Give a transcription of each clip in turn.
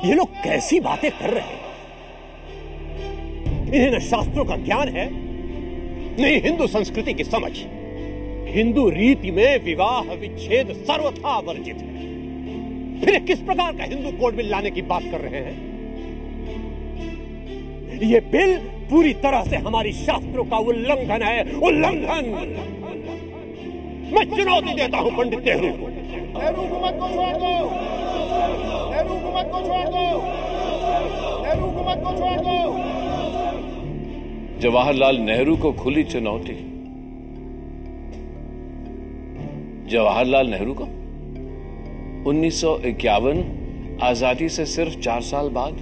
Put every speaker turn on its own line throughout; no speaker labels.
ये लोग कैसी बातें कर रहे हैं? इन्हें न शास्त्रों का ज्ञान है, नहीं हिंदू संस्कृति की समझ। हिंदू रीति में विवाह विच्छेद सर्वथा वर्जित है। फिर किस प्रकार का हिंदू कोड बिल लाने की बात कर रहे हैं? ये बिल पूरी तरह से हमारी शास्त्रों का उल्लंघन है, उल्लंघन। मैं चुनौती देता हूं पंडित नेहरू को।
नेहरू हुकूमत को छोड़ दो, नेहरू हुकूमत को छोड़ दो, नेहरू हुकूमत को छोड़ दो।
जवाहरलाल नेहरू को खुली चुनौती। जवाहरलाल नेहरू को 1951 आजादी से सिर्फ 4 साल बाद।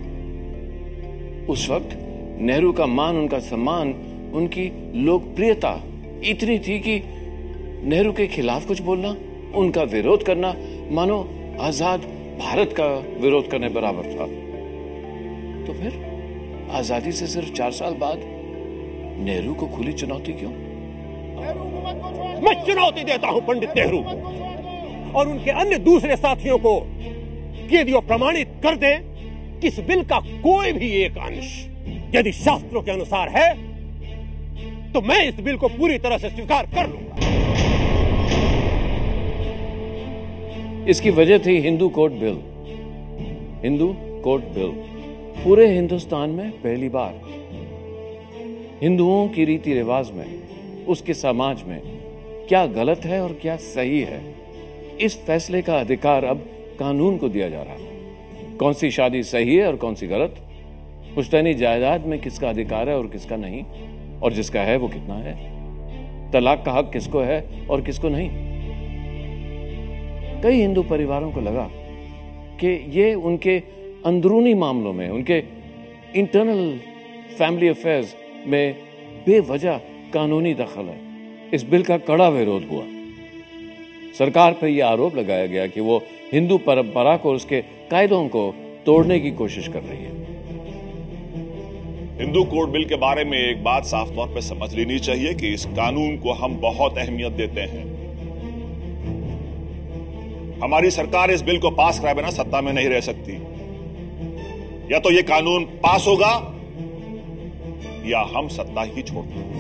उस वक्त नेहरू का मान, उनका सम्मान, उनकी लोकप्रियता इतनी थी कि नेहरू के खिलाफ कुछ बोलना, उनका विरोध करना मानो आजाद भारत का विरोध करने बराबर था। तो फिर आजादी से सिर्फ 4 साल बाद नेहरू को खुली चुनौती क्यों?
मैं चुनौती देता हूं पंडित नेहरू और उनके अन्य दूसरे साथियों को कि यदि वो प्रमाणित कर दें कि इस बिल का कोई भी एक अंश यदि शास्त्रों के अनुसार है तो मैं इस बिल को पूरी तरह से स्वीकार कर लूंगा।
इसकी वजह थी Hindu code bill. Hindu code bill पूरे हिंदुस्तान में पहली बार हिंदुओं की रीति रिवाज में, उसके समाज में क्या गलत है और क्या सही है, इस फैसले का अधिकार अब कानून को दिया जा रहा है। कौन सी शादी सही है और कौन सी गलत, पुश्तैनी जायदाद में किसका अधिकार है और किसका नहीं, और जिसका है वो कितना है, तलाक का हक किसको है और किसको नहीं। कई हिंदू परिवारों को लगा कि ये उनके अंदरूनी मामलों में, उनके इंटरनल फैमिली अफेयर्स में बेवजह कानूनी दखल है। इस बिल का कड़ा विरोध हुआ। सरकार पर यह आरोप लगाया गया कि वो हिंदू परंपरा को, उसके कायदों को तोड़ने की कोशिश कर रही है।
हिंदू कोड बिल के बारे में एक बात साफ तौर पर समझ लेनी चाहिए कि इस कानून को हम बहुत अहमियत देते हैं। हमारी सरकार इस बिल को पास कराए बिना सत्ता में नहीं रह सकती। या तो यह कानून पास होगा या हम सत्ता ही छोड़ देंगे।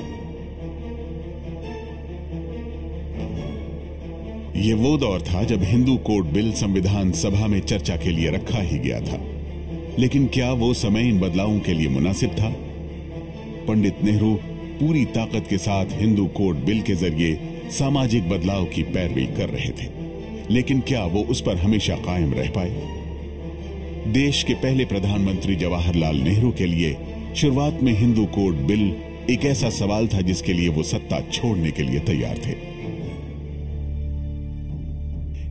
ये वो दौर था जब हिंदू कोड बिल संविधान सभा में चर्चा के लिए रखा ही गया था, लेकिन क्या वो समय इन बदलावों के लिए मुनासिब था? पंडित नेहरू पूरी ताकत के साथ हिंदू कोड बिल के जरिए सामाजिक बदलाव की पैरवी कर रहे थे, लेकिन क्या वो उस पर हमेशा कायम रह पाए? देश के पहले प्रधानमंत्री जवाहरलाल नेहरू के लिए शुरुआत में हिंदू कोड बिल एक ऐसा सवाल था जिसके लिए वो सत्ता छोड़ने के लिए तैयार थे।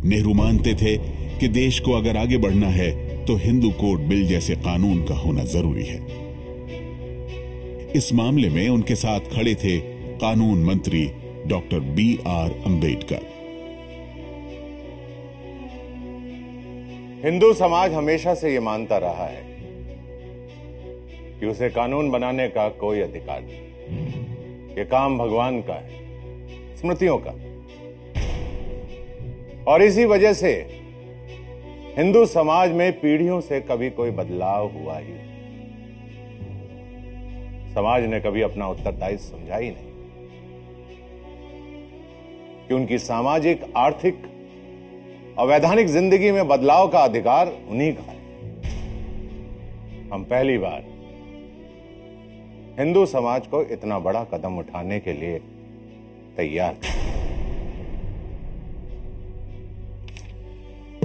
नेहरू मानते थे कि देश को अगर आगे बढ़ना है तो हिंदू कोड बिल जैसे कानून का होना जरूरी है। इस मामले में उनके साथ खड़े थे कानून मंत्री डॉक्टर B.R. अंबेडकर।
हिंदू समाज हमेशा से यह मानता रहा है कि उसे कानून बनाने का कोई अधिकार नहीं। यह काम भगवान का है, स्मृतियों का। और इसी वजह से हिंदू समाज में पीढ़ियों से कभी कोई बदलाव हुआ ही नहीं। समाज ने कभी अपना उत्तरदायित्व समझा ही नहीं कि उनकी सामाजिक, आर्थिक और वैधानिक जिंदगी में बदलाव का अधिकार उन्हीं का है। हम पहली बार हिंदू समाज को इतना बड़ा कदम उठाने के लिए तैयार थे।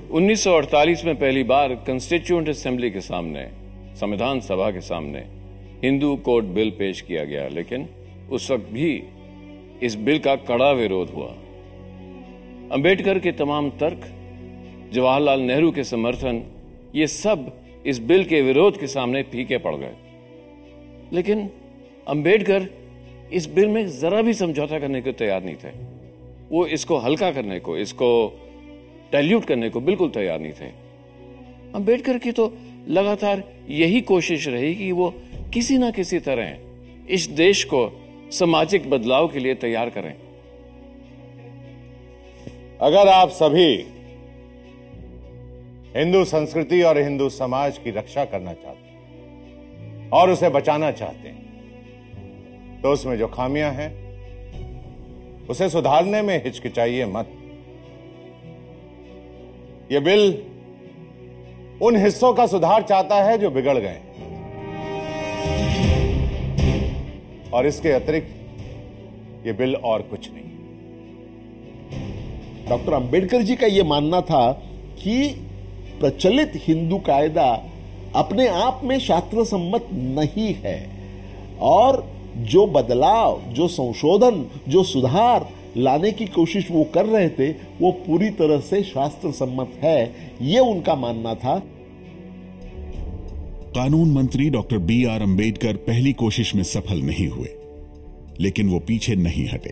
1948 में पहली बार कंस्टिट्यूएंट असेंबली के सामने, संविधान सभा के सामने हिंदू कोड बिल पेश किया गया, लेकिन उस वक्त भी इस बिल का कड़ा विरोध हुआ। अंबेडकर के तमाम तर्क जवाहरलाल नेहरू के समर्थन, ये सब इस बिल के विरोध के सामने फीके पड़ गए। लेकिन अंबेडकर इस बिल में जरा भी समझौता करने को तैयार नहीं थे। वो इसको हल्का करने को, इसको डाइल्यूट करने को बिल्कुल तैयार नहीं थे। अंबेडकर की तो लगातार यही कोशिश रही कि वो किसी ना किसी तरह इस देश को सामाजिक बदलाव के लिए तैयार करें।
अगर आप सभी हिंदू संस्कृति और हिंदू समाज की रक्षा करना चाहते हैं और उसे बचाना चाहते हैं, तो उसमें जो खामियां हैं उसे सुधारने में हिचकिचाइए मत। यह बिल उन हिस्सों का सुधार चाहता है जो बिगड़ गए, और इसके अतिरिक्त यह बिल और कुछ नहीं।
डॉक्टर अंबेडकर जी का यह मानना था कि प्रचलित हिंदू कायदा अपने आप में शास्त्र सम्मत नहीं है, और जो बदलाव, जो संशोधन, जो सुधार लाने की कोशिश वो कर रहे थे वो पूरी तरह से शास्त्र सम्मत है, ये उनका मानना था।
कानून मंत्री डॉक्टर B.R. अंबेडकर पहली कोशिश में सफल नहीं हुए, लेकिन वो पीछे नहीं हटे।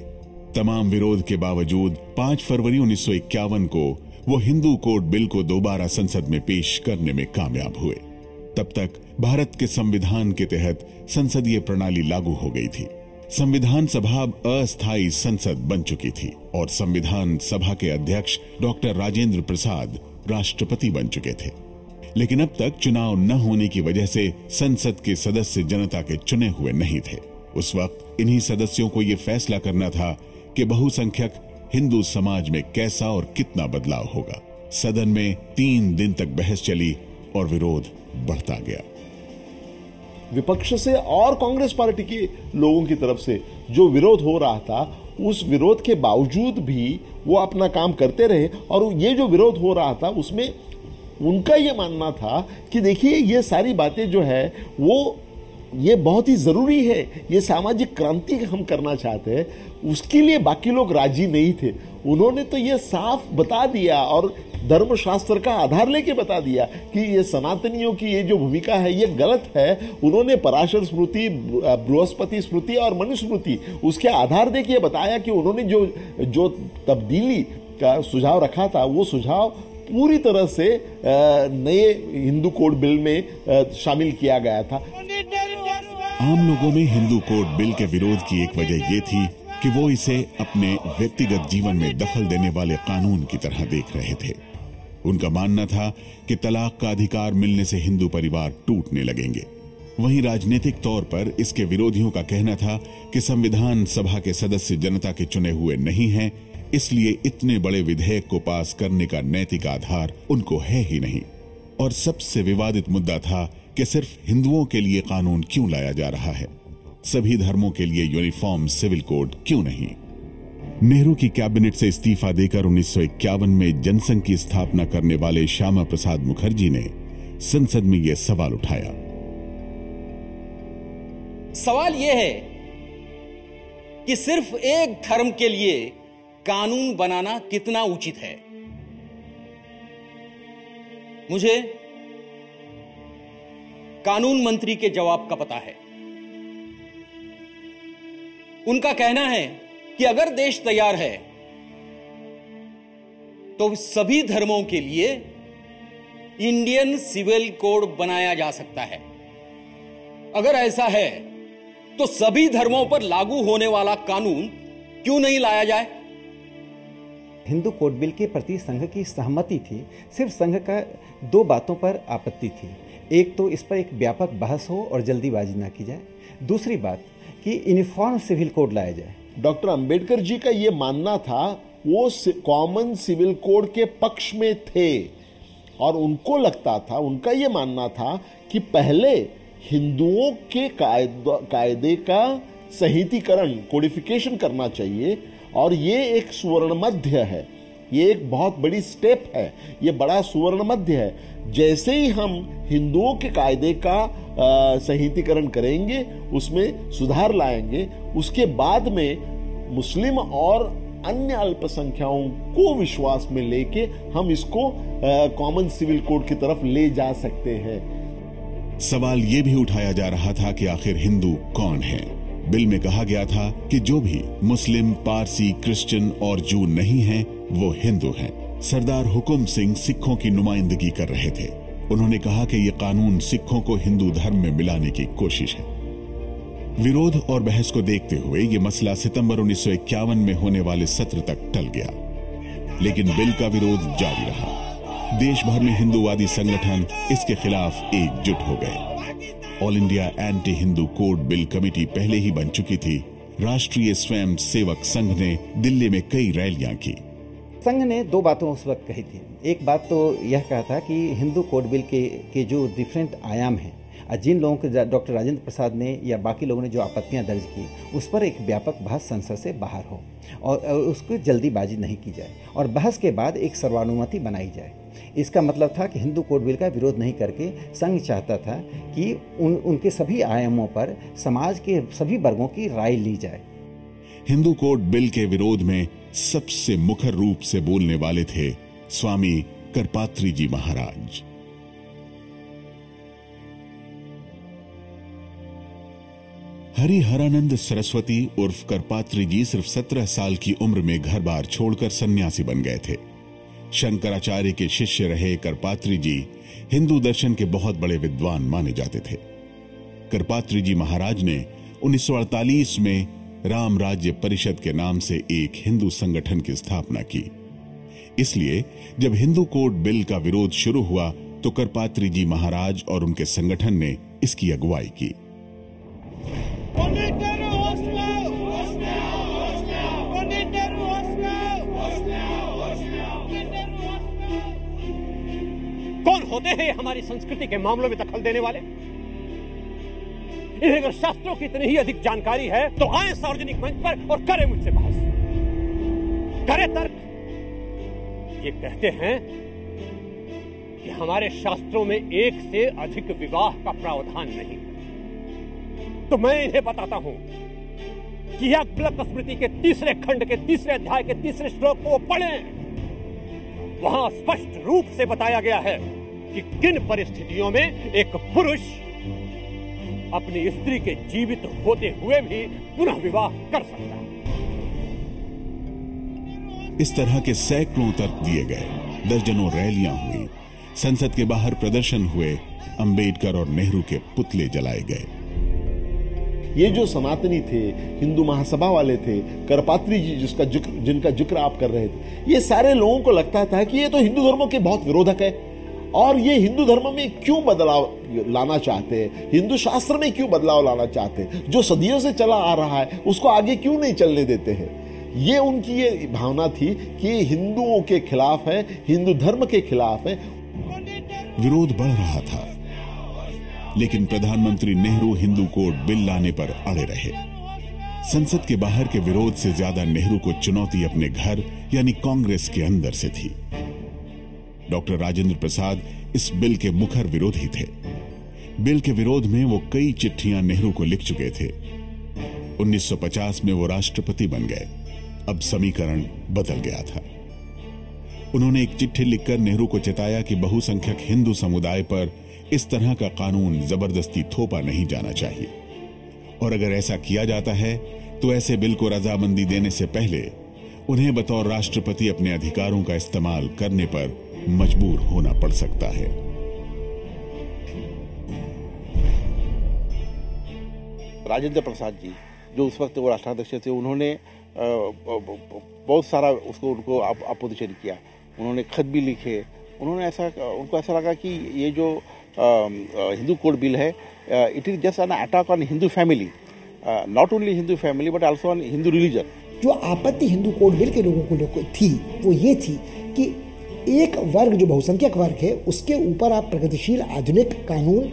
तमाम विरोध के बावजूद 5 फरवरी 1951 को वो हिंदू कोड बिल को दोबारा संसद में पेश करने में कामयाब हुए। तब तक भारत के संविधान के तहत संसदीय प्रणाली लागू हो गई थी। संविधान सभा अब अस्थायी संसद बन चुकी थी और संविधान सभा के अध्यक्ष डॉक्टर राजेंद्र प्रसाद राष्ट्रपति बन चुके थे। लेकिन अब तक चुनाव न होने की वजह से संसद के सदस्य जनता के चुने हुए नहीं थे। उस वक्त इन्हीं सदस्यों को यह फैसला करना था कि बहुसंख्यक हिंदू समाज में कैसा और कितना बदलाव होगा। सदन में 3 दिन तक बहस चली और विरोध बढ़ता गया।
विपक्ष से और कांग्रेस पार्टी के लोगों की तरफ से जो विरोध हो रहा था, उस विरोध के बावजूद भी वो अपना काम करते रहे। और ये जो विरोध हो रहा था उसमें उनका ये मानना था कि देखिए ये सारी बातें जो है वो ये बहुत ही जरूरी है, ये सामाजिक क्रांति हम करना चाहते हैं, उसके लिए बाकी लोग राजी नहीं थे। उन्होंने तो ये साफ बता दिया और धर्मशास्त्र का आधार लेके बता दिया कि ये सनातनियों की ये जो भूमिका है ये गलत है। उन्होंने पराशर स्मृति, बृहस्पति स्मृति और मनुस्मृति उसके आधार दे के बताया कि उन्होंने जो तब्दीली का सुझाव रखा था वो सुझाव पूरी तरह से नए हिंदू कोड बिल में शामिल किया गया था।
आम लोगों में हिंदू कोड बिल के विरोध की एक वजह यह थी कि वो इसे अपने व्यक्तिगत जीवन में दखल देने वाले कानून की तरह देख रहे थे। उनका मानना था कि तलाक का अधिकार मिलने से हिंदू परिवार टूटने लगेंगे। वहीं राजनीतिक तौर पर इसके विरोधियों का कहना था कि संविधान सभा के सदस्य जनता के चुने हुए नहीं हैं, इसलिए इतने बड़े विधेयक को पास करने का नैतिक आधार उनको है ही नहीं। और सबसे विवादित मुद्दा था कि सिर्फ हिंदुओं के लिए कानून क्यों लाया जा रहा है, सभी धर्मों के लिए यूनिफॉर्म सिविल कोड क्यों नहीं। नेहरू की कैबिनेट से इस्तीफा देकर 1951 में जनसंघ की स्थापना करने वाले श्यामा प्रसाद मुखर्जी ने संसद में यह सवाल उठाया।
सवाल यह है कि सिर्फ एक धर्म के लिए कानून बनाना कितना उचित है। मुझे कानून मंत्री के जवाब का पता है। उनका कहना है कि अगर देश तैयार है तो सभी धर्मों के लिए इंडियन सिविल कोड बनाया जा सकता है। अगर ऐसा है तो सभी धर्मों पर लागू होने वाला कानून क्यों नहीं लाया जाए।
हिंदू कोड बिल के प्रति संघ की सहमति थी, सिर्फ संघ का 2 बातों पर आपत्ति थी। एक तो इस पर एक व्यापक बहस हो और जल्दीबाजी ना की जाए, दूसरी बात कि यूनिफॉर्म सिविल कोड लाया जाए।
डॉक्टर अंबेडकर जी का ये मानना था, वो कॉमन सिविल कोड के पक्ष में थे और उनको लगता था, उनका ये मानना था कि पहले हिंदुओं के कायदे का संहितीकरण, कोडिफिकेशन करना चाहिए। और ये एक सुवर्ण मध्य है, ये एक बहुत बड़ी स्टेप है, ये बड़ा सुवर्ण मध्य है। जैसे ही हम हिंदुओं के कायदे का संहितीकरण करेंगे, उसमें सुधार लाएंगे, उसके बाद में मुस्लिम और अन्य अल्पसंख्याओं को विश्वास में लेके हम इसको कॉमन सिविल कोड की तरफ ले जा सकते हैं।
सवाल यह भी उठाया जा रहा था कि आखिर हिंदू कौन है। बिल में कहा गया था कि जो भी मुस्लिम, पारसी, क्रिश्चियन और जू नहीं हैं, वो हिंदू हैं। सरदार हुकुम सिंह सिखों की नुमाइंदगी कर रहे थे। उन्होंने कहा कि यह कानून सिखों को हिंदू धर्म में मिलाने की कोशिश है। विरोध और बहस को देखते हुए यह मसला सितंबर 1951 में होने वाले सत्र तक टल गया, लेकिन बिल का विरोध जारी रहा। देश भर में हिंदूवादी संगठन इसके खिलाफ एकजुट हो गए। All India anti Hindu code bill committee पहले ही बन चुकी थी। राष्ट्रीय स्वयं सेवक संघ ने दिल्ली में कई रैलियां की।
संघ ने दो बातों उस वक्त कही थी। एक बात तो यह कहा था कि हिंदू कोड बिल के जो डिफरेंट आयाम हैं, जिन लोगों को डॉक्टर राजेंद्र प्रसाद ने या बाकी लोगों ने जो आपत्तियां दर्ज की, उस पर एक व्यापक बहस संसद से बाहर हो और उसको जल्दीबाजी नहीं की जाए और बहस के बाद एक सर्वानुमति बनाई जाए। इसका मतलब था कि हिंदू कोड बिल का विरोध नहीं करके संघ चाहता था कि उनके सभी आयामों पर समाज के सभी वर्गों की राय ली जाए।
हिंदू कोड बिल के विरोध में सबसे मुखर रूप से बोलने वाले थे स्वामी करपात्री जी महाराज। हरिहरानंद सरस्वती उर्फ करपात्री जी सिर्फ 17 साल की उम्र में घर बार छोड़कर सन्यासी बन गए थे। शंकराचार्य के शिष्य रहे करपात्री जी हिंदू दर्शन के बहुत बड़े विद्वान माने जाते थे। करपात्री जी महाराज ने 1948 में राम राज्य परिषद के नाम से एक हिंदू संगठन की स्थापना की। इसलिए जब हिंदू कोड बिल का विरोध शुरू हुआ तो करपात्री जी महाराज और उनके संगठन ने इसकी अगुवाई की।
कौन होते हैं हमारी संस्कृति के मामलों में दखल देने वाले? इन्हें अगर शास्त्रों की इतनी ही अधिक जानकारी है तो आए सार्वजनिक मंच पर और करें मुझसे बहस, करे तर्क। ये कहते हैं कि हमारे शास्त्रों में एक से अधिक विवाह का प्रावधान नहीं, तो मैं इन्हें बताता हूं कि याज्ञवल्क्य स्मृति के 3 खंड के 3 अध्याय के 3 श्लोक को पढ़ें। वहां स्पष्ट रूप से बताया गया है कि किन परिस्थितियों में एक पुरुष अपनी स्त्री के जीवित होते हुए भी पुनः विवाह कर सकता है।
इस तरह के सैकड़ों तर्क दिए गए, दर्जनों रैलियां हुई, संसद के बाहर प्रदर्शन हुए, अंबेडकर और नेहरू के पुतले जलाए गए।
ये जो सनातनी थे, हिंदू महासभा वाले थे, करपात्री जी जिनका जिक्र आप कर रहे थे, ये सारे लोगों को लगता था कि ये तो हिंदू धर्मों के बहुत विरोधक है और ये हिंदू धर्म में क्यों बदलाव लाना चाहते हैं, हिंदू शास्त्र में क्यों बदलाव लाना चाहते हैं, जो सदियों से चला आ रहा है उसको आगे क्यों नहीं चलने देते हैं। ये उनकी ये भावना थी कि हिंदुओं के खिलाफ है, हिंदू धर्म के खिलाफ है।
विरोध बढ़ रहा था, लेकिन प्रधानमंत्री नेहरू हिंदू कोड बिल लाने पर अड़े रहे। संसद के बाहर के विरोध से ज्यादा नेहरू को चुनौती अपने घर यानी कांग्रेस के अंदर से थी। डॉक्टर राजेंद्र प्रसाद इस बिल के मुखर विरोधी थे। बिल के विरोध में वो कई चिट्ठियां नेहरू को लिख चुके थे। 1950 में वो राष्ट्रपति बन गए। अब समीकरण बदल गया था। उन्होंने एक चिट्ठी लिखकर नेहरू को चेताया कि बहुसंख्यक हिंदू समुदाय पर इस तरह का कानून जबरदस्ती थोपा नहीं जाना चाहिए, और अगर ऐसा किया जाता है तो ऐसे बिल को रजामंदी देने से पहले उन्हें बतौर राष्ट्रपति अपने अधिकारों का इस्तेमाल करने पर मजबूर होना पड़ सकता है।
राजेंद्र प्रसाद जी जो उस वक्त वो राष्ट्राध्यक्ष थे, उन्होंने बहुत सारा उनको अपोजिशन किया। उन्होंने खत भी लिखे। उनको ऐसा लगा कि ये जो हिंदू कोड बिल है, it is just an attack on Hindu family, not only Hindu family but also on Hindu religion.
जो आपत्ति हिंदू कोड बिल के लोगों को थी वो ये थी कि एक वर्ग जो बहुसंख्यक वर्ग है उसके ऊपर आप प्रगतिशील आधुनिक कानून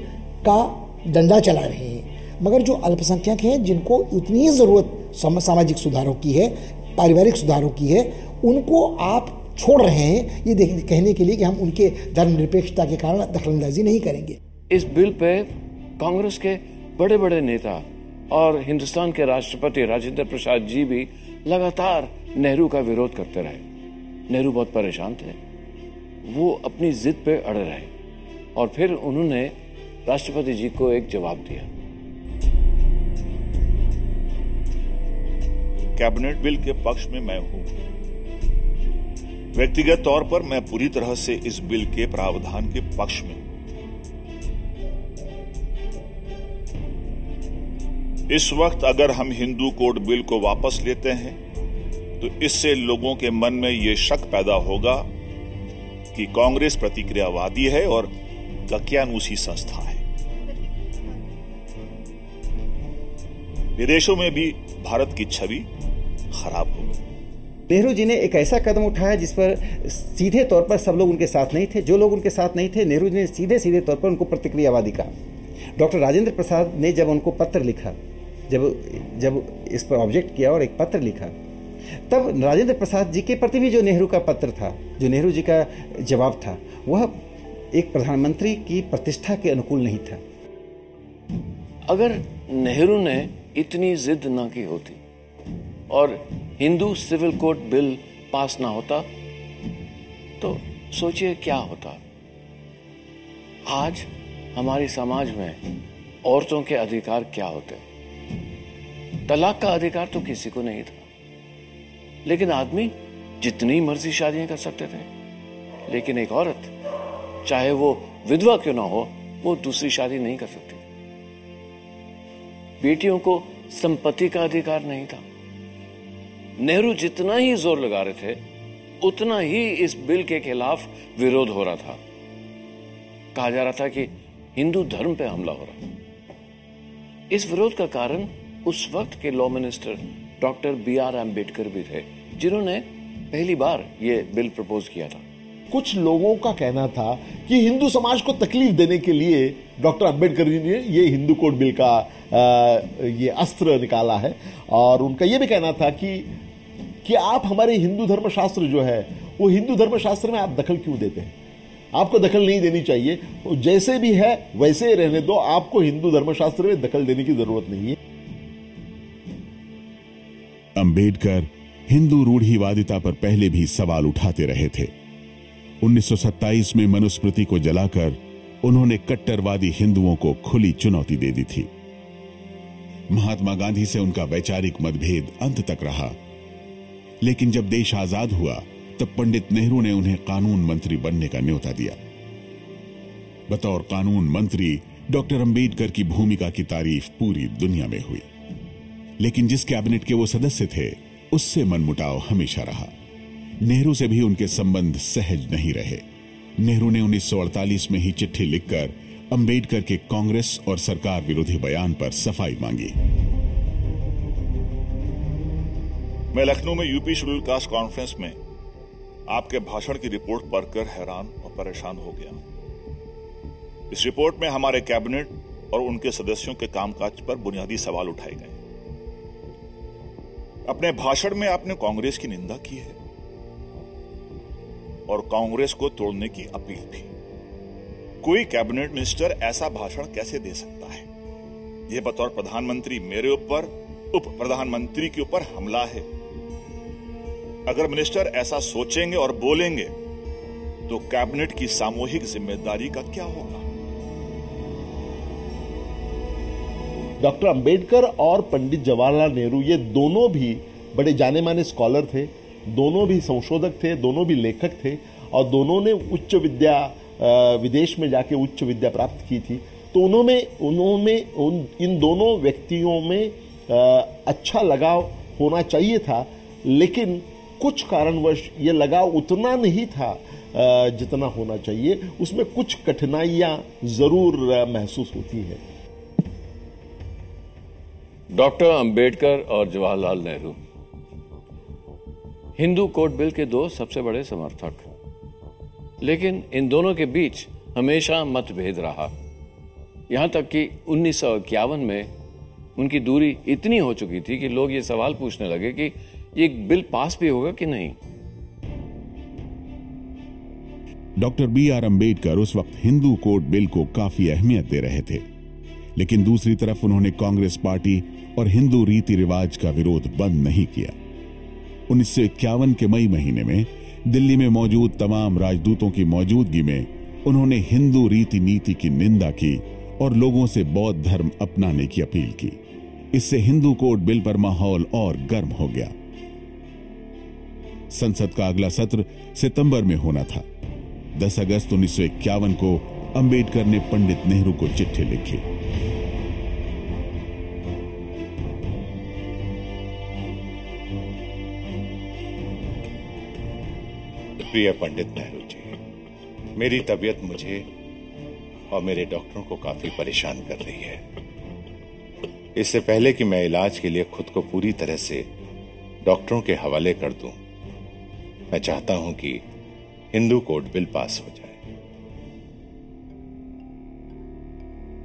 का डंडा चला रहे हैं, मगर जो अल्पसंख्यक हैं जिनको इतनी जरूरत सामाजिक सुधारों की है, पारिवारिक सुधारों की है, उनको आप छोड़ रहे हैं ये कहने के लिए कि हम उनके धर्मनिरपेक्षता के कारण दखलंदाजी नहीं करेंगे।
इस बिल पे कांग्रेस के बड़े बड़े नेता और हिंदुस्तान के राष्ट्रपति राजेंद्र प्रसाद जी भी लगातार नेहरू का विरोध करते रहे। नेहरू बहुत परेशान थे, वो अपनी जिद पे अड़े रहे और फिर उन्होंने राष्ट्रपति जी को एक जवाब दिया।
कैबिनेट बिल के पक्ष में मैं हूं। व्यक्तिगत तौर पर मैं पूरी तरह से इस बिल के प्रावधान के पक्ष में हूं। इस वक्त अगर हम हिंदू कोड बिल को वापस लेते हैं तो इससे लोगों के मन में यह शक पैदा होगा कि कांग्रेस प्रतिक्रियावादी है और दकियानूसी संस्था है। विदेशों में भी भारत की छवि खराब होगी।
नेहरू जी ने एक ऐसा कदम उठाया जिस पर सीधे तौर पर सब लोग उनके साथ नहीं थे। जो लोग उनके साथ नहीं थे, नेहरू जी ने सीधे सीधे तौर पर उनको प्रतिक्रियावादी कहा। डॉक्टर राजेंद्र प्रसाद ने जब उनको पत्र लिखा, जब इस पर ऑब्जेक्ट किया और एक पत्र लिखा, तब राजेंद्र प्रसाद जी के प्रति भी जो नेहरू का पत्र था, जो नेहरू जी का जवाब था, वह एक प्रधानमंत्री की प्रतिष्ठा के अनुकूल नहीं था।
अगर नेहरू ने इतनी जिद ना की होती और Hindu civil code bill pass ना होता तो सोचिए क्या होता। आज हमारे समाज में औरतों के अधिकार क्या होते। तलाक का अधिकार तो किसी को नहीं था, लेकिन आदमी जितनी मर्जी शादियां कर सकते थे। लेकिन एक औरत, चाहे वो विधवा क्यों ना हो, वो दूसरी शादी नहीं कर सकती। बेटियों को संपत्ति का अधिकार नहीं था। नेहरू जितना ही जोर लगा रहे थे, उतना ही इस बिल के खिलाफ विरोध हो रहा था। कहा जा रहा था कि हिंदू धर्म पे हमला हो रहा है। इस विरोध का कारण उस वक्त के law minister doctor B.R. Ambedkar भी थे, जिन्होंने पहली बार ये बिल प्रपोज किया था।
कुछ लोगों का कहना था कि हिंदू समाज को तकलीफ देने के लिए डॉक्टर अंबेडकर जी ने ये हिंदू कोड बिल का ये अस्त्र निकाला है, और उनका ये भी कहना था कि आप हमारे हिंदू धर्मशास्त्र जो है, वो हिंदू धर्मशास्त्र में आप दखल क्यों देते हैं? आपको दखल नहीं देनी चाहिए, जैसे भी है वैसे ही रहने दो, आपको हिंदू धर्मशास्त्र में दखल देने की जरूरत नहीं है।
अंबेडकर हिंदू रूढ़िवादिता पर पहले भी सवाल उठाते रहे थे। 1927 में मनुस्मृति को जलाकर उन्होंने कट्टरवादी हिंदुओं को खुली चुनौती दे दी थी। महात्मा गांधी से उनका वैचारिक मतभेद अंत तक रहा, लेकिन जब देश आजाद हुआ तब पंडित नेहरू ने उन्हें कानून मंत्री बनने का न्योता दिया। बतौर कानून मंत्री डॉक्टर अंबेडकर की भूमिका की तारीफ पूरी दुनिया में हुई, लेकिन जिस कैबिनेट के वो सदस्य थे उससे मनमुटाव हमेशा रहा। नेहरू से भी उनके संबंध सहज नहीं रहे। नेहरू ने 1948 में ही चिट्ठी लिखकर अंबेडकर के कांग्रेस और सरकार विरोधी बयान पर सफाई मांगी।
मैं लखनऊ में यूपी शेड्यूल कास्ट कॉन्फ्रेंस में आपके भाषण की रिपोर्ट पढ़कर हैरान और परेशान हो गया। इस रिपोर्ट में हमारे कैबिनेट और उनके सदस्यों के कामकाज पर बुनियादी सवाल उठाए गए। अपने भाषण में आपने कांग्रेस की निंदा की है और कांग्रेस को तोड़ने की अपील भी। कोई कैबिनेट मिनिस्टर ऐसा भाषण कैसे दे सकता है? यह बतौर प्रधानमंत्री मेरे ऊपर, उप प्रधानमंत्री के ऊपर हमला है। अगर मिनिस्टर ऐसा सोचेंगे और बोलेंगे तो कैबिनेट की सामूहिक जिम्मेदारी का क्या होगा?
डॉक्टर अंबेडकर और पंडित जवाहरलाल नेहरू ये दोनों भी बड़े जाने माने स्कॉलर थे, दोनों भी संशोधक थे, दोनों भी लेखक थे, और दोनों ने उच्च विद्या विदेश में जाके उच्च विद्या प्राप्त की थी। तो उन्होंने इन दोनों व्यक्तियों में अच्छा लगाव होना चाहिए था, लेकिन कुछ कारणवश ये लगाव उतना नहीं था जितना होना चाहिए। उसमें कुछ कठिनाइयां जरूर महसूस होती है।
डॉक्टर अंबेडकर और जवाहरलाल नेहरू हिंदू कोड बिल के दो सबसे बड़े समर्थक, लेकिन इन दोनों के बीच हमेशा मतभेद रहा। यहां तक कि 1951 में उनकी दूरी इतनी हो चुकी थी कि लोग ये सवाल पूछने लगे कि ये बिल पास भी होगा कि नहीं।
Doctor B.R. अंबेडकर उस वक्त हिंदू कोड बिल को काफी अहमियत दे रहे थे, लेकिन दूसरी तरफ उन्होंने कांग्रेस पार्टी और हिंदू रीति रिवाज का विरोध बंद नहीं किया। 1951 के मई महीने में दिल्ली में मौजूद तमाम राजदूतों की मौजूदगी में उन्होंने हिंदू रीति नीति की निंदा की और लोगों से बौद्ध धर्म अपनाने की अपील की। इससे हिंदू कोड बिल पर माहौल और गर्म हो गया। संसद का अगला सत्र सितंबर में होना था। 10 अगस्त 1951 को अंबेडकर ने पंडित नेहरू को चिट्ठी लिखी।
प्रिय पंडित नेहरू जी, मेरी तबीयत मुझे और मेरे डॉक्टरों को काफी परेशान कर रही है। इससे पहले कि मैं इलाज के लिए खुद को पूरी तरह से डॉक्टरों के हवाले कर दूं, मैं चाहता हूं कि हिंदू कोड बिल पास हो जाए।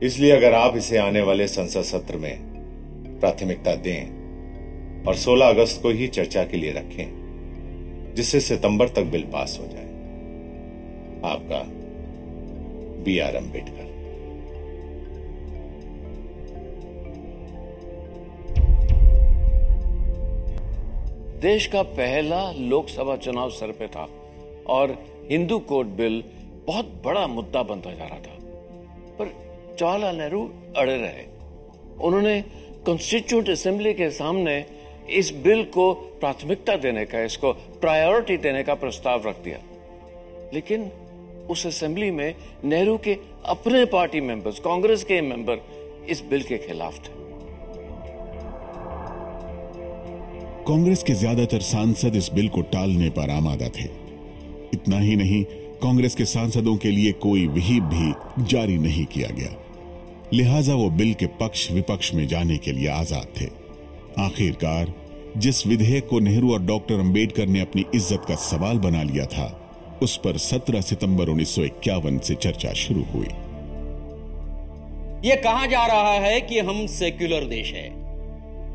इसलिए अगर आप इसे आने वाले संसद सत्र में प्राथमिकता दें और 16 अगस्त को ही चर्चा के लिए रखें, जिससे सितंबर तक बिल पास हो जाए। आपका B.R. अम्बेडकर।
देश का पहला लोकसभा चुनाव सर पे था और हिंदू कोड बिल बहुत बड़ा मुद्दा बनता जा रहा था, पर जवाहरलाल नेहरू अड़े रहे। उन्होंने कॉन्स्टिट्यूएंट असेंबली के सामने इस बिल को प्राथमिकता देने का, इसको प्रायोरिटी देने का प्रस्ताव रख दिया। लेकिन उस असेंबली में नेहरू के अपने पार्टी मेंबर्स, कांग्रेस के मेंबर इस बिल के खिलाफ थे।
कांग्रेस के ज्यादातर सांसद इस बिल को टालने पर आमादा थे। इतना ही नहीं, कांग्रेस के सांसदों के लिए कोई व्हिप भी जारी नहीं किया गया। लिहाजा वो बिल के पक्ष विपक्ष में जाने के लिए आजाद थे। आखिरकार जिस विधेयक को नेहरू और डॉक्टर अंबेडकर ने अपनी इज्जत का सवाल बना लिया था, उस पर 17 सितंबर 1951 से चर्चा शुरू हुई।
यह कहा जा रहा है कि हम सेक्युलर देश है।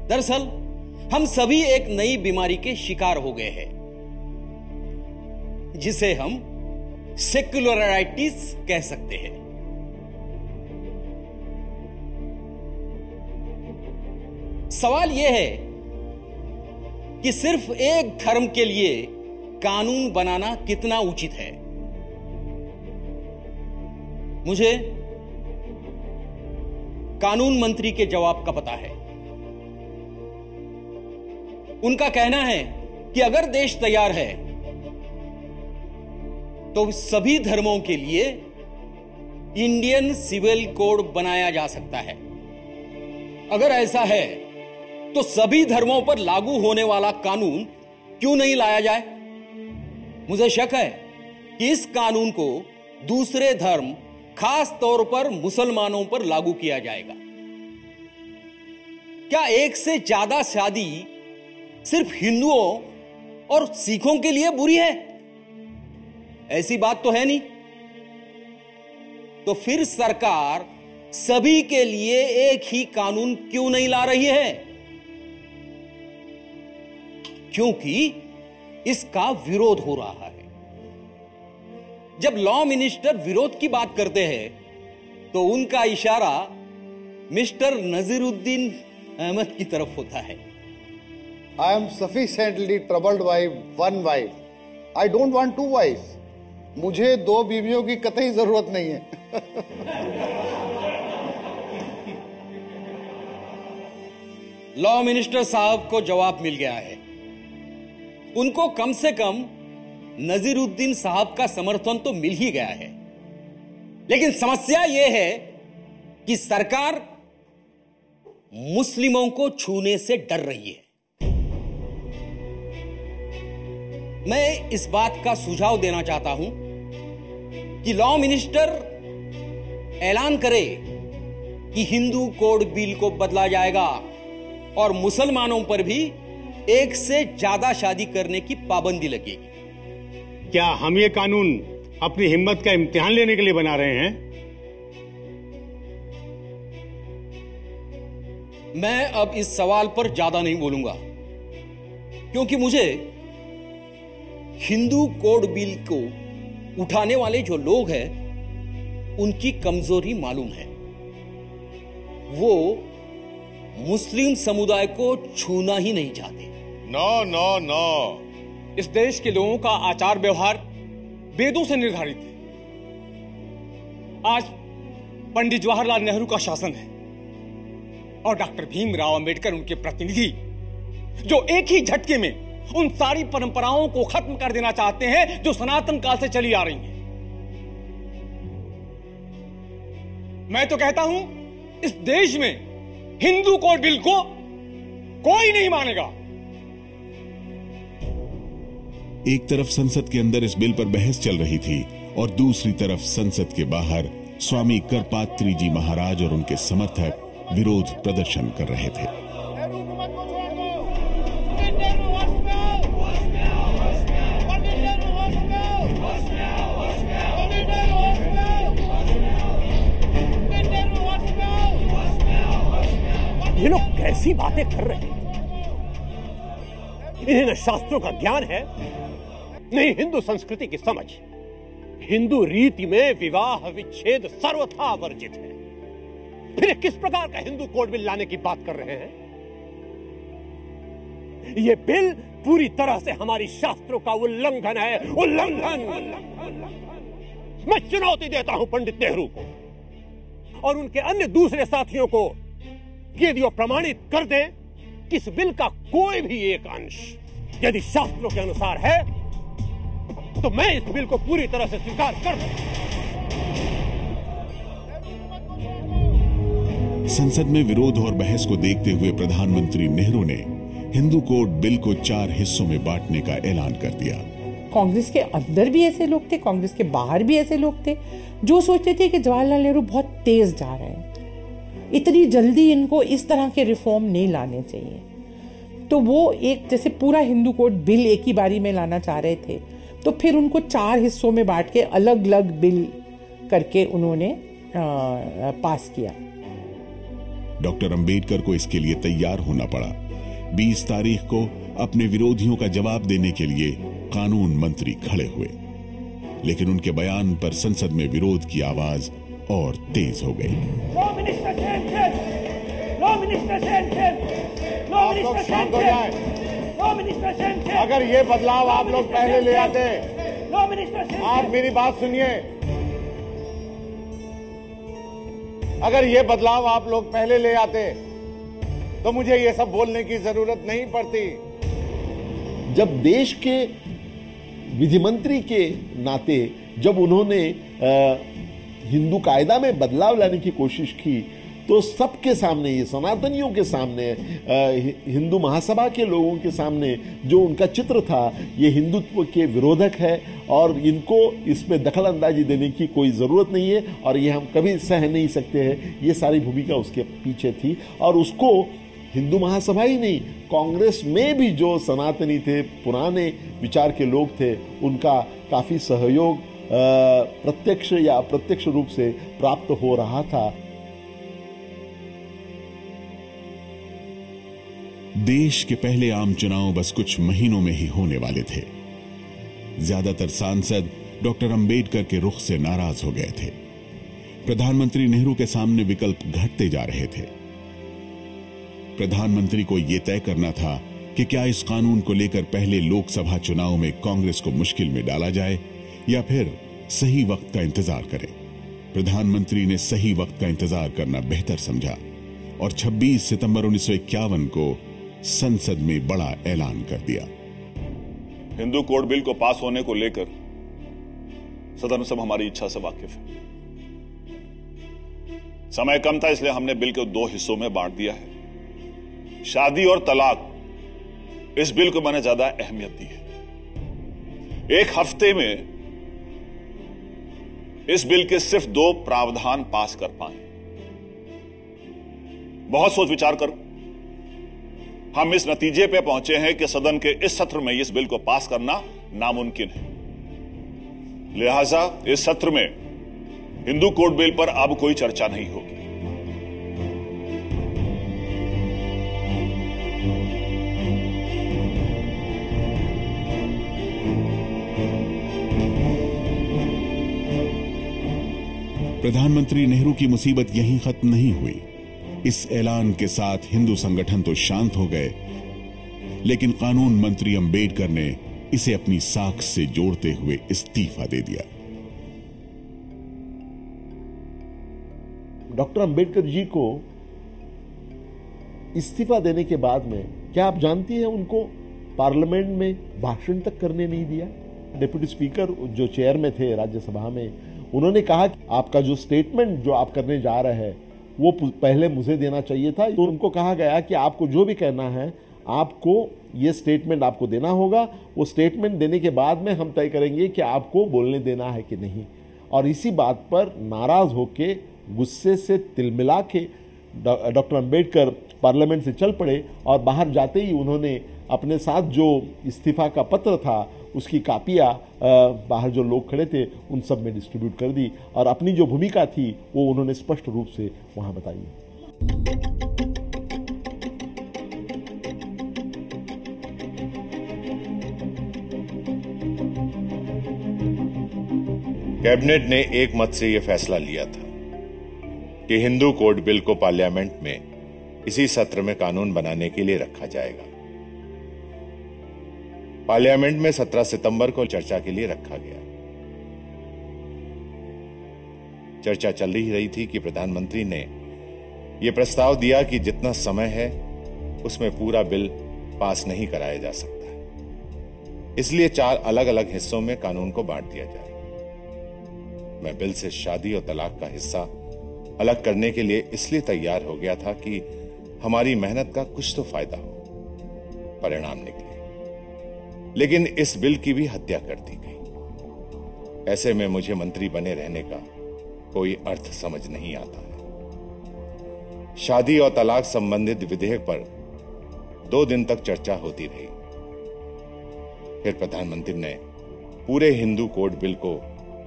दरअसल हम सभी एक नई बीमारी के शिकार हो गए हैं, जिसे हम सेक्युलराइटिस कह सकते हैं। सवाल यह है कि सिर्फ एक धर्म के लिए कानून बनाना कितना उचित है। मुझे कानून मंत्री के जवाब का पता है। उनका कहना है कि अगर देश तैयार है तो सभी धर्मों के लिए इंडियन सिविल कोड बनाया जा सकता है। अगर ऐसा है तो सभी धर्मों पर लागू होने वाला कानून क्यों नहीं लाया जाए? मुझे शक है कि इस कानून को दूसरे धर्म, खास तौर पर मुसलमानों पर लागू किया जाएगा। क्या एक से ज्यादा शादी सिर्फ हिंदुओं और सिखों के लिए बुरी है? ऐसी बात तो है नहीं। तो फिर सरकार सभी के लिए एक ही कानून क्यों नहीं ला रही है? क्योंकि इसका विरोध हो रहा है। जब लॉ मिनिस्टर विरोध की बात करते हैं तो उनका इशारा मिस्टर नजीरुद्दीन अहमद की तरफ होता है।
I am sufficiently troubled by one wife. I don't want two wives. मुझे दो बीवियों की कतई जरूरत नहीं है।
लॉ मिनिस्टर साहब को जवाब मिल गया है। उनको कम से कम नजीरुद्दीन साहब का समर्थन तो मिल ही गया है। लेकिन समस्या यह है कि सरकार मुस्लिमों को छूने से डर रही है। मैं इस बात का सुझाव देना चाहता हूं कि लॉ मिनिस्टर ऐलान करे कि हिंदू कोड बिल को बदला जाएगा और मुसलमानों पर भी एक से ज्यादा शादी करने की पाबंदी लगेगी।
क्या हम ये कानून अपनी हिम्मत का इम्तिहान लेने के लिए बना रहे हैं?
मैं अब इस सवाल पर ज्यादा नहीं बोलूंगा, क्योंकि मुझे हिंदू कोड बिल को उठाने वाले जो लोग हैं उनकी कमजोरी मालूम है। वो मुस्लिम समुदाय को छूना ही नहीं चाहते।
नो नो नो,
इस देश के लोगों का आचार व्यवहार वेदों से निर्धारित है। आज पंडित जवाहरलाल नेहरू का शासन है और डॉक्टर भीमराव अंबेडकर उनके प्रतिनिधि, जो एक ही झटके में उन सारी परंपराओं को खत्म कर देना चाहते हैं जो सनातन काल से चली आ रही हैं। मैं तो कहता हूं, इस देश में हिंदू कोड बिल को कोई नहीं मानेगा।
एक तरफ संसद के अंदर इस बिल पर बहस चल रही थी और दूसरी तरफ संसद के बाहर स्वामी करपात्री जी महाराज और उनके समर्थक विरोध प्रदर्शन कर रहे थे।
ये लोग कैसी बातें कर रहे हैं? इन्हें न शास्त्रों का ज्ञान है, नहीं हिंदू संस्कृति की समझ। हिंदू रीति में विवाह विच्छेद सर्वथा वर्जित है। फिर किस प्रकार का हिंदू कोड बिल लाने की बात कर रहे हैं? यह बिल पूरी तरह से हमारी शास्त्रों का उल्लंघन है, उल्लंघन। मैं चुनौती देता हूं पंडित नेहरू को और उनके अन्य दूसरे साथियों को कि यदि वो प्रमाणित कर दें कि इस बिल का कोई भी एक अंश यदि शास्त्रों के अनुसार है तो मैं इस बिल को पूरी तरह से स्वीकार कर दूं।
संसद में विरोध और बहस को देखते हुए प्रधानमंत्री नेहरू ने हिंदू कोड बिल को 4 हिस्सों में बांटने का ऐलान कर दिया।
कांग्रेस के अंदर भी ऐसे लोग थे, कांग्रेस के बाहर भी ऐसे लोग थे जो सोचते थे कि जवाहरलाल नेहरू बहुत तेज जा रहे हैं, इतनी जल्दी इनको इस तरह के रिफॉर्म नहीं लाने चाहिए। तो वो एक जैसे पूरा हिंदू कोड बिल एक ही बारी में लाना चाह रहे थे, तो फिर उनको 4 हिस्सों में बांट के अलग अलग बिल करके उन्होंने पास किया।
डॉक्टर अंबेडकर को इसके लिए तैयार होना पड़ा। 20 तारीख को अपने विरोधियों का जवाब देने के लिए कानून मंत्री खड़े हुए, लेकिन उनके बयान पर संसद में विरोध की आवाज और तेज हो गई।
अगर ये बदलाव आप लोग पहले ले आते, आप मेरी बात सुनिए, अगर ये बदलाव आप लोग पहले ले आते तो मुझे ये सब बोलने की जरूरत नहीं पड़ती।
जब देश के विधि मंत्री के नाते जब उन्होंने हिंदू कायदा में बदलाव लाने की कोशिश की तो सबके सामने, ये सनातनियों के सामने, हिंदू महासभा के लोगों के सामने जो उनका चित्र था, ये हिंदुत्व के विरोधक है और इनको इसमें दखल अंदाजी देने की कोई ज़रूरत नहीं है और ये हम कभी सह नहीं सकते हैं। ये सारी भूमिका उसके पीछे थी और उसको हिंदू महासभा ही नहीं, कांग्रेस में भी जो सनातनी थे, पुराने विचार के लोग थे, उनका काफ़ी सहयोग प्रत्यक्ष या अप्रत्यक्ष रूप से प्राप्त हो रहा था।
देश के पहले आम चुनाव बस कुछ महीनों में ही होने वाले थे। ज्यादातर सांसद डॉक्टर अंबेडकर के रुख से नाराज हो गए थे। प्रधानमंत्री नेहरू के सामने विकल्प घटते जा रहे थे। प्रधानमंत्री को यह तय करना था कि क्या इस कानून को लेकर पहले लोकसभा चुनाव में कांग्रेस को मुश्किल में डाला जाए या फिर सही वक्त का इंतजार करें। प्रधानमंत्री ने सही वक्त का इंतजार करना बेहतर समझा और 26 सितंबर 1951 को संसद में बड़ा ऐलान कर दिया।
हिंदू कोड बिल को पास होने को लेकर सदन में सब हमारी इच्छा से वाकिफ है। समय कम था इसलिए हमने बिल को 2 हिस्सों में बांट दिया है। शादी और तलाक, इस बिल को मैंने ज्यादा अहमियत दी है। 1 हफ्ते में इस बिल के सिर्फ 2 प्रावधान पास कर पाए। बहुत सोच विचार कर हम इस नतीजे पे पहुंचे हैं कि सदन के इस सत्र में इस बिल को पास करना नामुमकिन है। लिहाजा इस सत्र में हिंदू कोड बिल पर अब कोई चर्चा नहीं होगी।
प्रधानमंत्री नेहरू की मुसीबत यहीं खत्म नहीं हुई। इस ऐलान के साथ हिंदू संगठन तो शांत हो गए, लेकिन कानून मंत्री अंबेडकर ने इसे अपनी साख से जोड़ते हुए इस्तीफा दे दिया।
डॉक्टर अंबेडकर जी को इस्तीफा देने के बाद में, क्या आप जानती हैं, उनको पार्लियामेंट में भाषण तक करने नहीं दिया। डिप्टी स्पीकर जो चेयर में थे राज्यसभा में, उन्होंने कहा कि आपका जो स्टेटमेंट जो आप करने जा रहे हैं वो पहले मुझे देना चाहिए था। तो उनको कहा गया कि आपको जो भी कहना है, आपको ये स्टेटमेंट आपको देना होगा। वो स्टेटमेंट देने के बाद में हम तय करेंगे कि आपको बोलने देना है कि नहीं। और इसी बात पर नाराज होके, गुस्से से तिलमिला के डॉक्टर अंबेडकर पार्लियामेंट से चल पड़े और बाहर जाते ही उन्होंने अपने साथ जो इस्तीफा का पत्र था उसकी कापियां बाहर जो लोग खड़े थे उन सब में डिस्ट्रीब्यूट कर दी और अपनी जो भूमिका थी वो उन्होंने स्पष्ट रूप से वहां बताई।
कैबिनेट ने एक मत से यह फैसला लिया था कि हिंदू कोड बिल को पार्लियामेंट में इसी सत्र में कानून बनाने के लिए रखा जाएगा। पार्लियामेंट में 17 सितंबर को चर्चा के लिए रखा गया। चर्चा चल ही रही थी कि प्रधानमंत्री ने यह प्रस्ताव दिया कि जितना समय है उसमें पूरा बिल पास नहीं कराया जा सकता है, इसलिए 4 अलग अलग हिस्सों में कानून को बांट दिया जाए। मैं बिल से शादी और तलाक का हिस्सा अलग करने के लिए इसलिए तैयार हो गया था कि हमारी मेहनत का कुछ तो फायदा हो, परिणाम निकले। लेकिन इस बिल की भी हत्या कर दी गई। ऐसे में मुझे मंत्री बने रहने का कोई अर्थ समझ नहीं आता है। शादी और तलाक संबंधित विधेयक पर 2 दिन तक चर्चा होती रही। फिर प्रधानमंत्री ने पूरे हिंदू कोड बिल को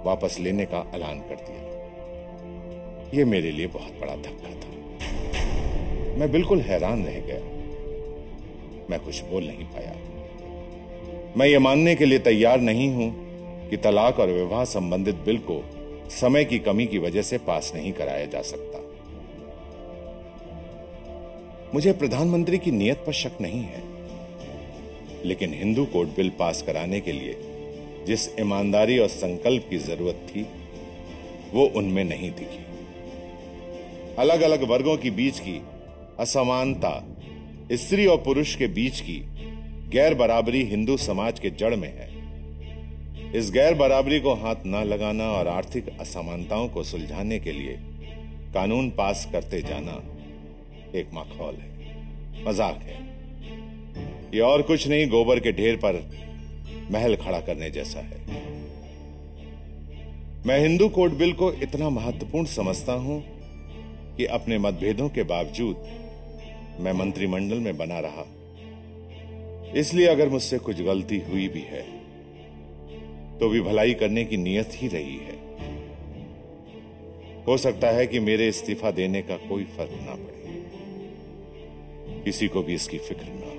वापस लेने का ऐलान कर दिया। यह मेरे लिए बहुत बड़ा धक्का था। मैं बिल्कुल हैरान रह गया। मैं कुछ बोल नहीं पाया। मैं ये मानने के लिए तैयार नहीं हूं कि तलाक और विवाह संबंधित बिल को समय की कमी की वजह से पास नहीं कराया जा सकता। मुझे प्रधानमंत्री की नीयत पर शक नहीं है, लेकिन हिंदू कोड बिल पास कराने के लिए जिस ईमानदारी और संकल्प की जरूरत थी वो उनमें नहीं दिखी। अलग अलग वर्गों के बीच की असमानता, स्त्री और पुरुष के बीच की गैर बराबरी हिंदू समाज के जड़ में है। इस गैर बराबरी को हाथ न लगाना और आर्थिक असमानताओं को सुलझाने के लिए कानून पास करते जाना एक माखौल है, मजाक है। ये और कुछ नहीं, गोबर के ढेर पर महल खड़ा करने जैसा है। मैं हिंदू कोड बिल को इतना महत्वपूर्ण समझता हूं कि अपने मतभेदों के बावजूद मैं मंत्रिमंडल में बना रहा। इसलिए अगर मुझसे कुछ गलती हुई भी है तो भी भलाई करने की नीयत ही रही है। हो सकता है कि मेरे इस्तीफा देने का कोई फर्क ना पड़े, किसी को भी इसकी फिक्र ना हो,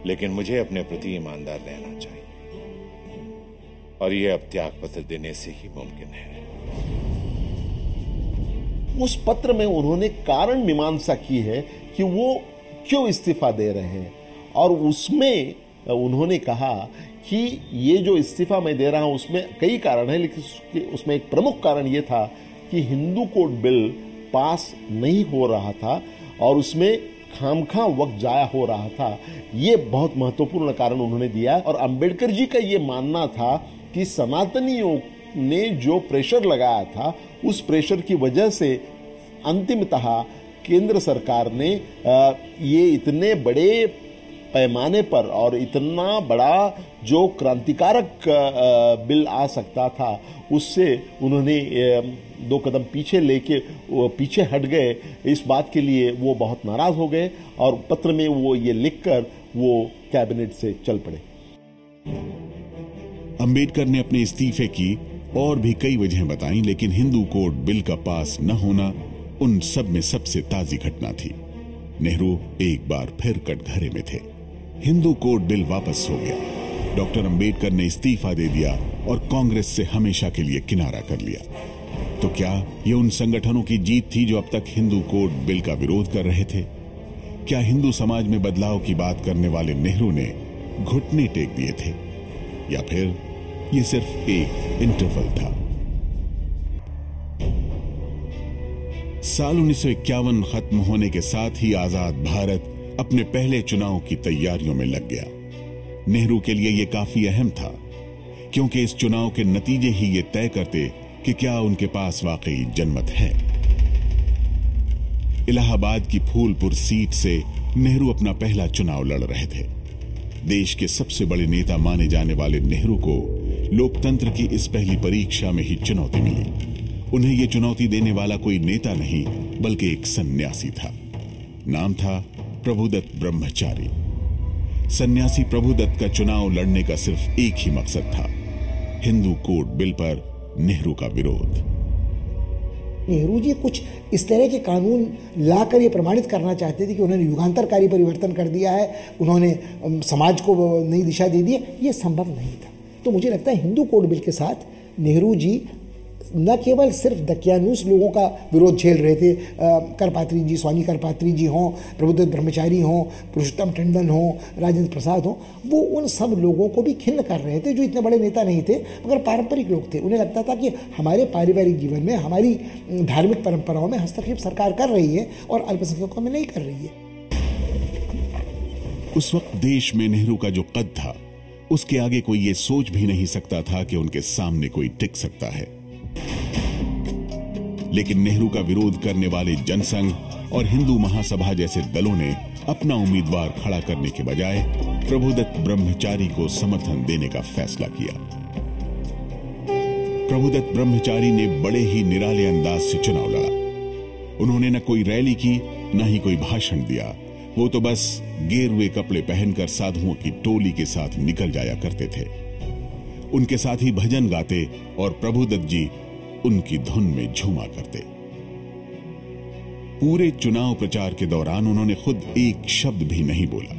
लेकिन मुझे अपने प्रति ईमानदार रहना चाहिए और यह अब त्याग पत्र देने से ही मुमकिन है।
उस पत्र में उन्होंने कारण मीमांसा की है कि वो क्यों इस्तीफा दे रहे हैं और उसमें उन्होंने कहा कि ये जो इस्तीफा मैं दे रहा हूं उसमें कई कारण हैं, लेकिन उसमें एक प्रमुख कारण ये था कि हिंदू कोड बिल पास नहीं हो रहा था और उसमें खामखा वक्त जाया हो रहा था। ये बहुत महत्वपूर्ण कारण उन्होंने दिया। और अंबेडकर जी का ये मानना था कि सनातनियों ने जो प्रेशर लगाया था उस प्रेशर की वजह से अंतिमतः केंद्र सरकार ने ये इतने बड़े पैमाने पर और इतना बड़ा जो क्रांतिकारक बिल आ सकता था उससे उन्होंने 2 कदम पीछे लेके पीछे हट गए। इस बात के लिए वो बहुत नाराज हो गए और पत्र में वो ये लिखकर वो कैबिनेट से चल पड़े।
अंबेडकर ने अपने इस्तीफे की और भी कई वजहें बताई, लेकिन हिंदू कोड बिल का पास न होना उन सब में सबसे ताजी घटना थी। नेहरू एक बार फिर कटघरे में थे। हिंदू कोड बिल वापस हो गया। डॉक्टर अंबेडकर ने इस्तीफा दे दिया और कांग्रेस से हमेशा के लिए किनारा कर लिया। तो क्या ये उन संगठनों की जीत थी जो अब तक हिंदू कोड बिल का विरोध कर रहे थे? क्या हिंदू समाज में बदलाव की बात करने वाले नेहरू ने घुटने टेक दिए थे, या फिर ये सिर्फ एक इंटरवल था? साल 1951 खत्म होने के साथ ही आजाद भारत अपने पहले चुनाव की तैयारियों में लग गया। नेहरू के लिए यह काफी अहम था, क्योंकि इस चुनाव के नतीजे ही ये तय करते कि क्या उनके पास वाकई जनमत है। इलाहाबाद की फूलपुर सीट से नेहरू अपना पहला चुनाव लड़ रहे थे। देश के सबसे बड़े नेता माने जाने वाले नेहरू को लोकतंत्र की इस पहली परीक्षा में ही चुनौती मिली। उन्हें यह चुनौती देने वाला कोई नेता नहीं, बल्कि एक सन्यासी था। नाम था प्रभुदत्त ब्रह्मचारी। सन्यासी प्रभुदत्त का चुनाव लड़ने का सिर्फ एक ही मकसद था, हिंदू कोड बिल पर नेहरू का विरोध।
नेहरू जी कुछ इस तरह के कानून लाकर ये प्रमाणित करना चाहते थे कि उन्होंने युगांतरकारी परिवर्तन कर दिया है, उन्होंने समाज को नई दिशा दे दी है। ये संभव नहीं था। तो मुझे लगता है हिंदू कोड बिल के साथ नेहरू जी न केवल सिर्फ दकियानूस लोगों का विरोध झेल रहे थे, करपात्री जी, स्वामी करपात्री जी हों, प्रभुदत्त ब्रह्मचारी हों, पुरुषोत्तम टंडन हों, राजेंद्र प्रसाद हों, वो उन सब लोगों को भी खिन्न कर रहे थे जो इतने बड़े नेता नहीं थे मगर पारंपरिक लोग थे। उन्हें लगता था कि हमारे पारिवारिक जीवन में, हमारी धार्मिक परंपराओं में हस्तक्षेप सरकार कर रही है और अल्पसंख्यकों में नहीं कर रही है।
उस वक्त देश में नेहरू का जो कद था, उसके आगे कोई ये सोच भी नहीं सकता था कि उनके सामने कोई टिक सकता है। लेकिन नेहरू का विरोध करने वाले जनसंघ और हिंदू महासभा जैसे दलों ने अपना उम्मीदवार खड़ा करने के बजाय प्रभुदत्त ब्रह्मचारी को समर्थन देने का फैसला किया। प्रभुदत्त ब्रह्मचारी ने बड़े ही निराले अंदाज से चुनाव लड़ा। उन्होंने न कोई रैली की, न ही कोई भाषण दिया। वो तो बस गेरुए कपड़े पहनकर साधुओं की टोली के साथ निकल जाया करते थे। उनके साथ ही भजन गाते और प्रभुदत्त जी उनकी धुन में झूमा करते। पूरे चुनाव प्रचार के दौरान उन्होंने खुद एक शब्द भी नहीं बोला।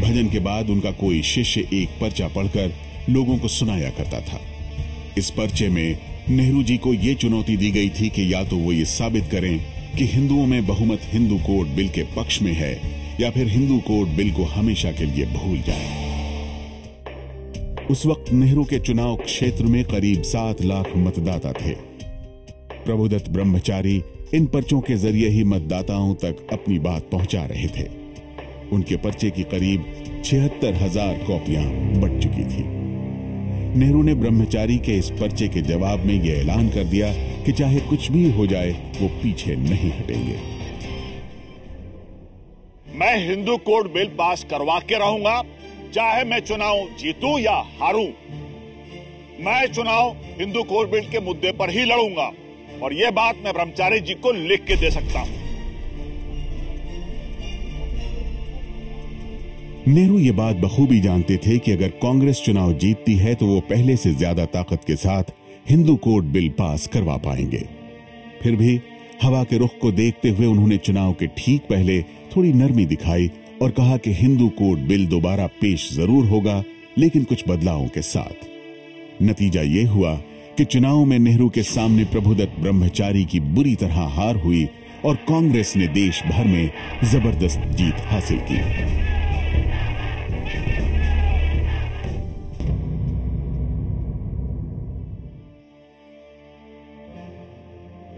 भजन के बाद उनका कोई शिष्य एक पर्चा पढ़कर लोगों को सुनाया करता था। इस पर्चे में नेहरू जी को यह चुनौती दी गई थी कि या तो वो ये साबित करें कि हिंदुओं में बहुमत हिंदू कोड बिल के पक्ष में है, या फिर हिंदू कोड बिल को हमेशा के लिए भूल जाए। उस वक्त नेहरू के चुनाव क्षेत्र में करीब 7 लाख मतदाता थे। प्रभुदत्त ब्रह्मचारी इन पर्चों के जरिए ही मतदाताओं तक अपनी बात पहुंचा रहे थे। उनके पर्चे की करीब 76,000 कॉपियां बट चुकी थी। नेहरू ने ब्रह्मचारी के इस पर्चे के जवाब में यह ऐलान कर दिया कि चाहे कुछ भी हो जाए, वो पीछे नहीं हटेंगे।
मैं हिंदू कोड बिल पास करवा के रहूंगा, चाहे मैं चुनाव जीतूं या हारूं। मैं चुनाव हिंदू कोड बिल के मुद्दे पर ही लड़ूंगा, और यह बात मैं ब्रह्मचारी जी को लिख के दे सकता हूं।
नेहरू ये बात बखूबी जानते थे कि अगर कांग्रेस चुनाव जीतती है तो वो पहले से ज्यादा ताकत के साथ हिंदू कोड बिल पास करवा पाएंगे। फिर भी हवा के रुख को देखते हुए उन्होंने चुनाव के ठीक पहले थोड़ी नरमी दिखाई और कहा कि हिंदू कोड बिल दोबारा पेश जरूर होगा, लेकिन कुछ बदलावों के साथ। नतीजा यह हुआ कि चुनाव में नेहरू के सामने प्रभुदत्त ब्रह्मचारी की बुरी तरह हार हुई और कांग्रेस ने देश भर में जबरदस्त जीत हासिल की।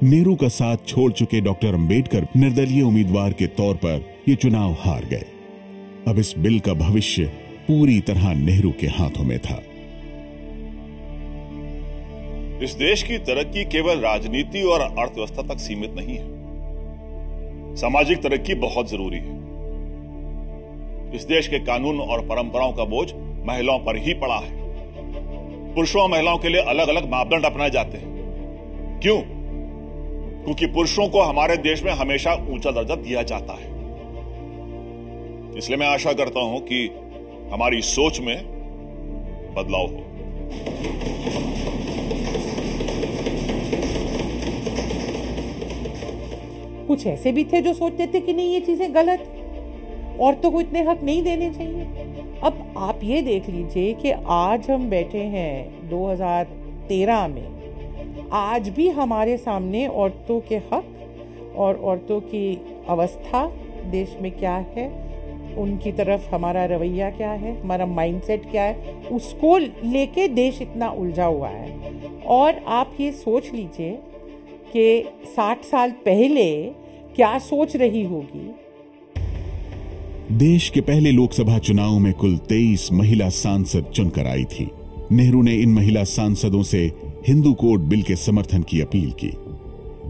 नेहरू का साथ छोड़ चुके डॉक्टर अंबेडकर निर्दलीय उम्मीदवार के तौर पर यह चुनाव हार गए। अब इस बिल का भविष्य पूरी तरह नेहरू के हाथों में था।
इस देश की तरक्की केवल राजनीति और अर्थव्यवस्था तक सीमित नहीं है। सामाजिक तरक्की बहुत जरूरी है। इस देश के कानून और परंपराओं का बोझ महिलाओं पर ही पड़ा है। पुरुषों और महिलाओं के लिए अलग अलग मापदंड अपनाए जाते हैं। क्यों? क्योंकि पुरुषों को हमारे देश में हमेशा ऊंचा दर्जा दिया जाता है। इसलिए मैं आशा करता हूं कि हमारी सोच में बदलाव हो।
कुछ ऐसे भी थे जो सोचते थे कि नहीं, ये चीजें गलत, औरतों को इतने हक नहीं देने चाहिए। अब आप ये देख लीजिए कि आज हम बैठे हैं 2013 में, आज भी हमारे सामने औरतों के हक और औरतों की अवस्था देश में क्या है, उनकी तरफ हमारा रवैया क्या है, हमारा माइंडसेट क्या है, उसको लेके देश इतना उलझा हुआ है। और आप ये सोच लीजिए कि 60 साल पहले क्या सोच रही होगी।
देश के पहले लोकसभा चुनाव में कुल 23 महिला सांसद चुनकर आई थी। नेहरू ने इन महिला सांसदों से हिंदू कोड बिल के समर्थन की अपील की।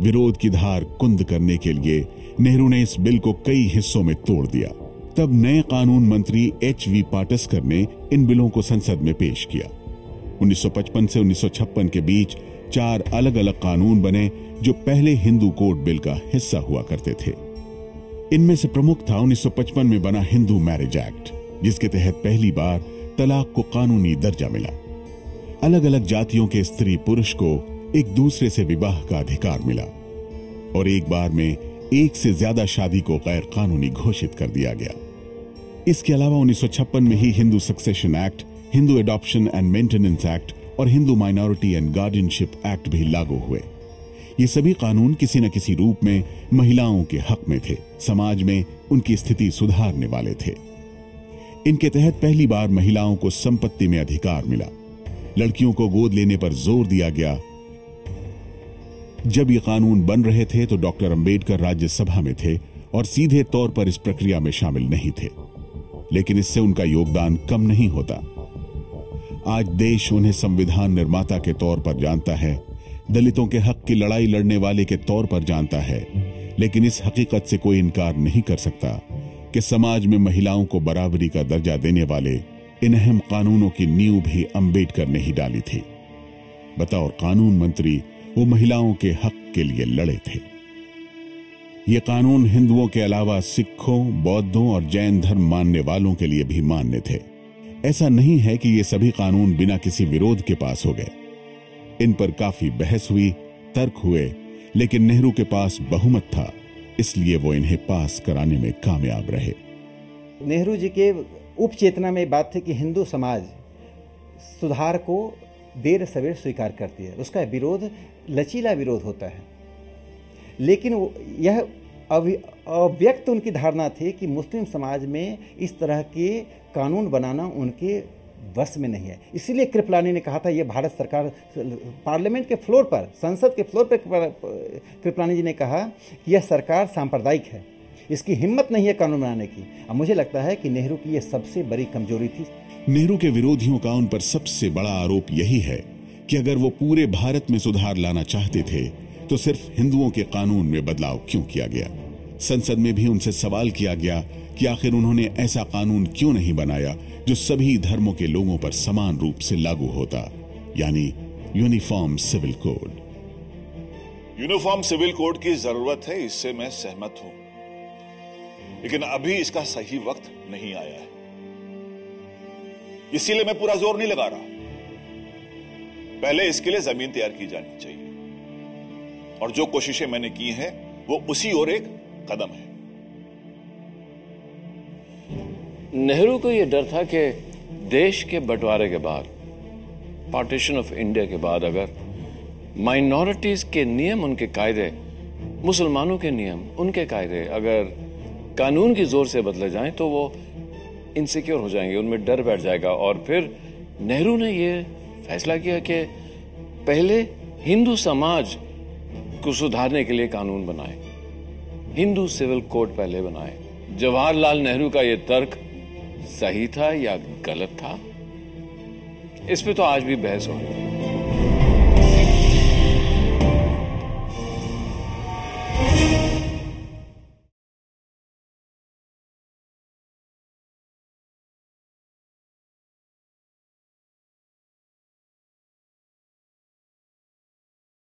विरोध की धार कुंद करने के लिए नेहरू ने इस बिल को कई हिस्सों में तोड़ दिया। तब नए कानून मंत्री H.V. पाटस्कर ने इन बिलों को संसद में पेश किया। 1955 से 1956 के बीच 4 अलग अलग कानून बने जो पहले हिंदू कोड बिल का हिस्सा हुआ करते थे। इनमें से प्रमुख था 1955 में बना हिंदू मैरिज एक्ट, जिसके तहत पहली बार तलाक को कानूनी दर्जा मिला। अलग अलग जातियों के स्त्री पुरुष को एक दूसरे से विवाह का अधिकार मिला और एक बार में एक से ज्यादा शादी को गैर कानूनी घोषित कर दिया गया। इसके अलावा 1956 में ही Hindu succession act, Hindu adoption and maintenance act और Hindu minority and guardianship act भी लागू हुए। ये सभी कानून किसी न किसी रूप में महिलाओं के हक में थे, समाज में उनकी स्थिति सुधारने वाले थे। इनके तहत पहली बार महिलाओं को संपत्ति में अधिकार मिला। लड़कियों को गोद लेने पर जोर दिया गया। जब ये कानून बन रहे थे तो डॉक्टर अंबेडकर राज्यसभा में थे और सीधे तौर पर इस प्रक्रिया में शामिल नहीं थे, लेकिन इससे उनका योगदान कम नहीं होता। आज देश उन्हें संविधान निर्माता के तौर पर जानता है, दलितों के हक की लड़ाई लड़ने वाले के तौर पर जानता है, लेकिन इस हकीकत से कोई इनकार नहीं कर सकता कि समाज में महिलाओं को बराबरी का दर्जा देने वाले इन अहम कानूनों की नींव भी अंबेडकर ने ही डाली थी। बतौर कानून मंत्री वो महिलाओं के हक के लिए लड़े थे। ये कानून हिंदुओं के अलावा सिखों, बौद्धों और जैन धर्म मानने वालों के लिए भी मान्य थे। ऐसा नहीं है कि ये सभी कानून बिना किसी विरोध के पास हो गए। इन पर काफी बहस हुई, तर्क हुए, लेकिन नेहरू के पास बहुमत था, इसलिए वो इन्हें पास कराने में कामयाब रहे।
नेहरू जी के उपचेतना में बात थी कि हिंदू समाज सुधार को देर सवेर स्वीकार करती है, उसका विरोध लचीला विरोध होता है। लेकिन यह अव्यक्त उनकी धारणा थी कि मुस्लिम समाज में इस तरह के कानून बनाना उनके वश में नहीं है। इसीलिए कृपलानी ने कहा था, यह भारत सरकार पार्लियामेंट के फ्लोर पर, संसद के फ्लोर पर कृपलानी जी ने कहा कि यह सरकार सांप्रदायिक है, इसकी हिम्मत नहीं है कानून बनाने की। अब मुझे लगता है कि नेहरू की यह सबसे बड़ी कमजोरी थी।
नेहरू के विरोधियों का उन पर सबसे बड़ा आरोप यही है कि अगर वो पूरे भारत में सुधार लाना चाहते थे तो सिर्फ हिंदुओं के कानून में बदलाव क्यों किया गया। संसद में भी उनसे सवाल किया गया कि आखिर उन्होंने ऐसा कानून क्यों नहीं बनाया जो सभी धर्मों के लोगों पर समान रूप से लागू होता, यानी uniform civil code.
Uniform civil code की जरूरत है, इससे मैं सहमत हूं, लेकिन अभी इसका सही वक्त नहीं आया है। इसीलिए मैं पूरा जोर नहीं लगा रहा। पहले इसके लिए जमीन तैयार की जानी चाहिए, और जो कोशिशें मैंने की हैं वो उसी ओर एक कदम है।
नेहरू को यह डर था कि देश के बंटवारे के बाद, पार्टीशन ऑफ इंडिया के बाद, अगर माइनॉरिटीज के नियम, उनके कायदे, मुसलमानों के नियम, उनके कायदे अगर कानून की जोर से बदले जाएं तो वो इनसिक्योर हो जाएंगे, उनमें डर बैठ जाएगा। और फिर नेहरू ने यह फैसला किया कि पहले हिंदू समाज को सुधारने के लिए कानून बनाए, हिंदू सिविल कोड पहले बनाए। जवाहरलाल नेहरू का यह तर्क सही था या गलत था, इस पे तो आज भी बहस हो रही है।